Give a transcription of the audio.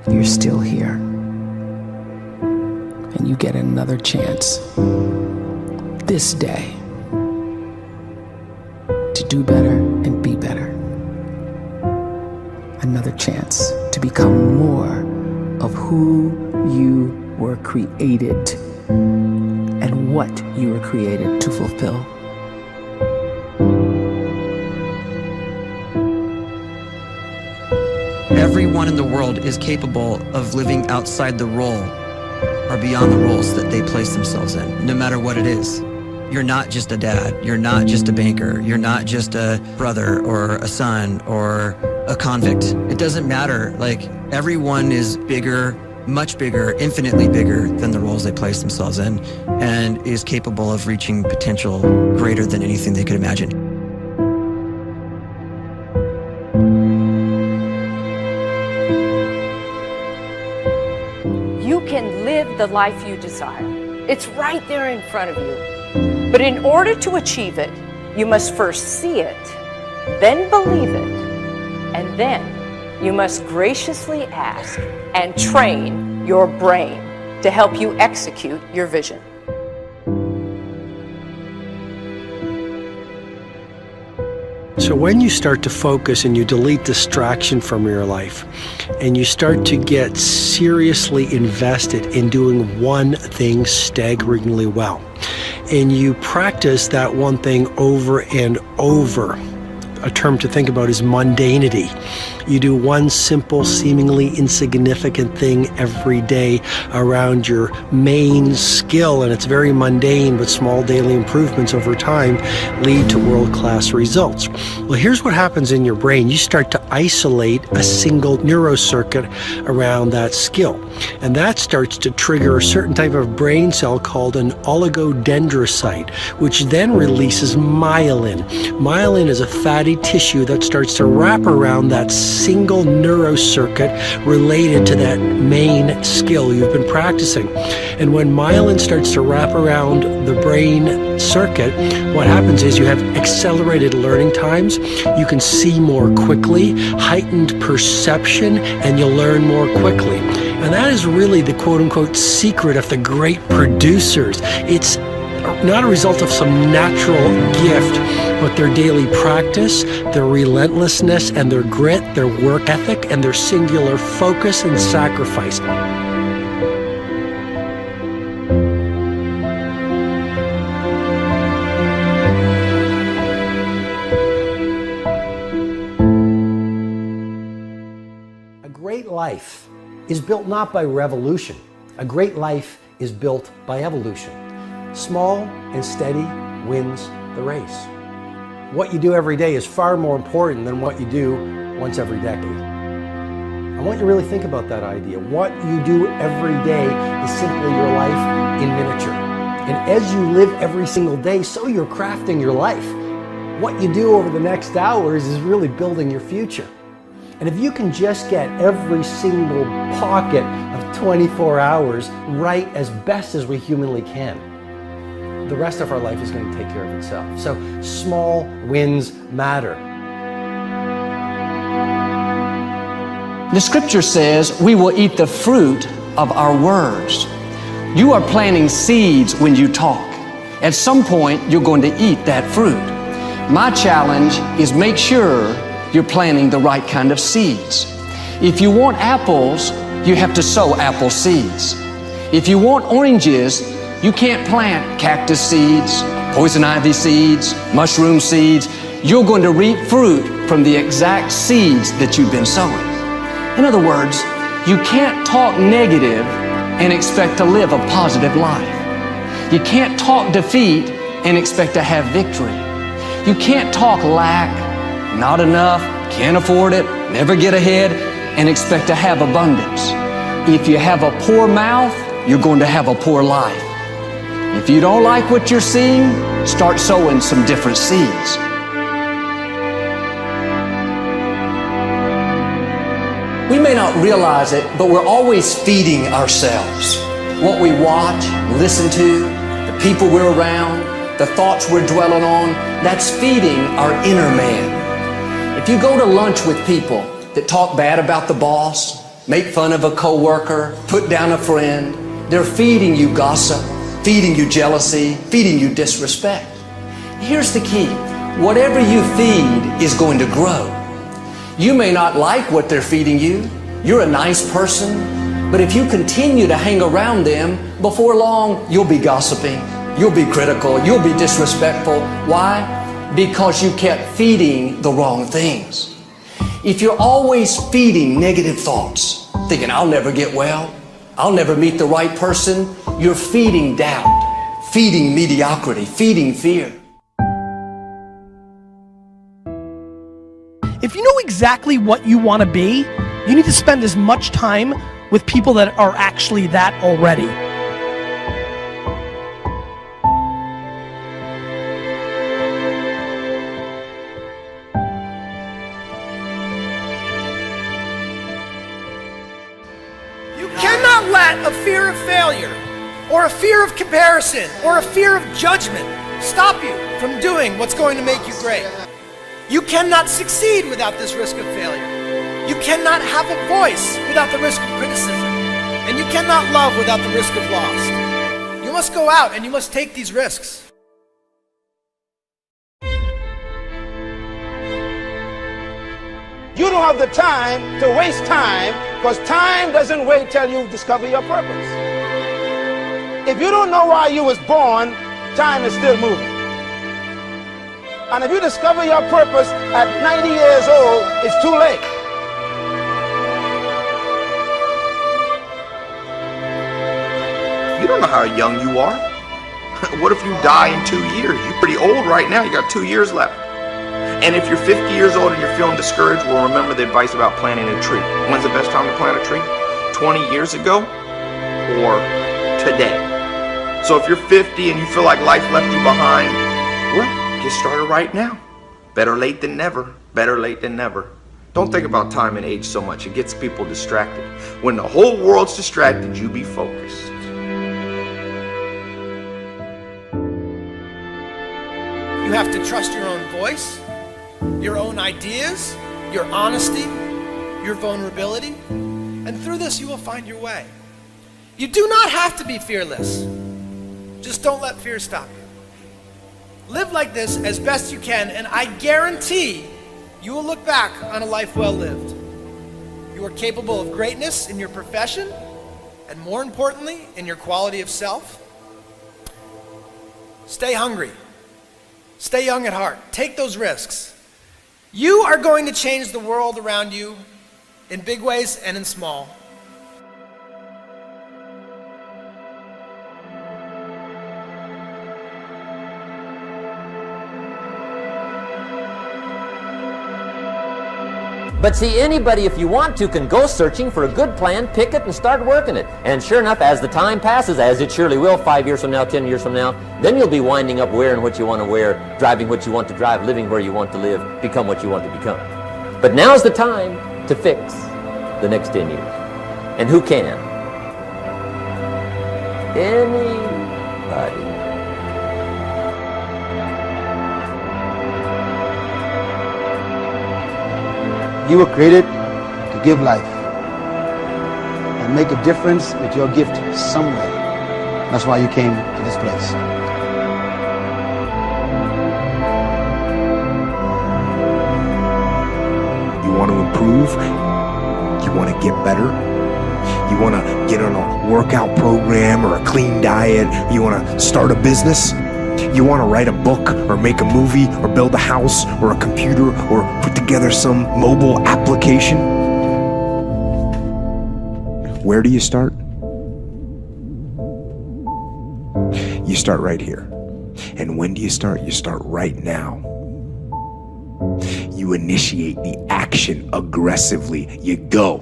you're still here. And you get another chance this day to do better and be better. Another chance to become more of who you were created and what you were created to fulfill. Everyone in the world is capable of living outside the role or beyond the roles that they place themselves in, no matter what it is. You're not just a dad, you're not just a banker, you're not just a brother or a son or a convict. It doesn't matter. Like, everyone is bigger, much bigger, infinitely bigger than the roles they place themselves in, and is capable of reaching potential greater than anything they could imagine. You can live the life you desire. It's right there in front of you. But in order to achieve it, you must first see it, then believe it, and then you must graciously ask and train your brain to help you execute your vision. So when you start to focus and you delete distraction from your life, and you start to get seriously invested in doing one thing staggeringly well, and you practice that one thing over and over, a term to think about is mundanity. You do one simple, seemingly insignificant thing every day around your main skill, and it's very mundane, but small daily improvements over time lead to world-class results. Well, here's what happens in your brain. You start to isolate a single neurocircuit around that skill, and that starts to trigger a certain type of brain cell called an oligodendrocyte, which then releases myelin. Myelin is a fatty tissue that starts to wrap around that single neurocircuit related to that main skill you've been practicing. And when myelin starts to wrap around the brain circuit, what happens is you have accelerated learning times, you can see more quickly, heightened perception, and you'll learn more quickly. And that is really the quote-unquote secret of the great producers. It's not a result of some natural gift, but their daily practice, their relentlessness and their grit, their work ethic, and their singular focus and sacrifice. A great life is built not by revolution. A great life is built by evolution. Small and steady wins the race. What you do every day is far more important than what you do once every decade. I want you to really think about that idea. What you do every day is simply your life in miniature. And as you live every single day, so you're crafting your life. What you do over the next hours is really building your future. And if you can just get every single pocket of 24 hours right as best as we humanly can, the rest of our life is going to take care of itself. So small wins matter. The scripture says we will eat the fruit of our words. You are planting seeds when you talk. At some point, you're going to eat that fruit. My challenge is make sure you're planting the right kind of seeds. If you want apples, you have to sow apple seeds. If you want oranges, you can't plant cactus seeds, poison ivy seeds, mushroom seeds. You're going to reap fruit from the exact seeds that you've been sowing. In other words, you can't talk negative and expect to live a positive life. You can't talk defeat and expect to have victory. You can't talk lack, not enough, can't afford it, never get ahead, and expect to have abundance. If you have a poor mouth, you're going to have a poor life. If you don't like what you're seeing, start sowing some different seeds. We may not realize it, but we're always feeding ourselves. What we watch, listen to, the people we're around, the thoughts we're dwelling on, that's feeding our inner man. If you go to lunch with people that talk bad about the boss, make fun of a coworker, put down a friend. They're feeding you gossip, feeding you jealousy, feeding you disrespect. Here's the key. Whatever you feed is going to grow. You may not like what they're feeding you. You're a nice person, but if you continue to hang around them, before long, you'll be gossiping, you'll be critical, you'll be disrespectful. Why? Because you kept feeding the wrong things. If you're always feeding negative thoughts, thinking, I'll never get well, I'll never meet the right person, you're feeding doubt, feeding mediocrity, feeding fear. If you know exactly what you want to be, you need to spend as much time with people that are actually that already. You cannot let a fear of failure, or a fear of comparison, or a fear of judgment stop you from doing what's going to make you great. You cannot succeed without this risk of failure. You cannot have a voice without the risk of criticism. And you cannot love without the risk of loss. You must go out and you must take these risks. You don't have the time to waste time, because time doesn't wait till you discover your purpose. If you don't know why you was born, time is still moving. And if you discover your purpose at 90 years old, it's too late. You don't know how young you are. What if you die in 2 years? You're pretty old right now. You got 2 years left. And if you're 50 years old and you're feeling discouraged, well, remember the advice about planting a tree. When's the best time to plant a tree? 20 years ago or today? So if you're 50 and you feel like life left you behind, well, get started right now. Better late than never. Better late than never. Don't think about time and age so much. It gets people distracted. When the whole world's distracted, you be focused. You have to trust your own voice, your own ideas, your honesty, your vulnerability, and through this you will find your way. You do not have to be fearless. Just don't let fear stop you. Live like this as best you can, and I guarantee you will look back on a life well lived. You are capable of greatness in your profession, and more importantly, in your quality of self. Stay hungry. Stay young at heart. Take those risks. You are going to change the world around you in big ways and in small. But see, anybody, if you want to, can go searching for a good plan, pick it, and start working it. And sure enough, as the time passes, as it surely will, 5 years from now, 10 years from now, then you'll be winding up wearing what you want to wear, driving what you want to drive, living where you want to live, become what you want to become. But now's the time to fix the next 10 years. And who can? Anybody. You were created to give life and make a difference with your gift somewhere. That's why you came to this place. You want to improve? You want to get better? You want to get on a workout program or a clean diet? You want to start a business? You want to write a book or make a movie or build a house or a computer or put together some mobile application? Where do you start? You start right here. And when do you start? You start right now. You initiate the action aggressively. You go.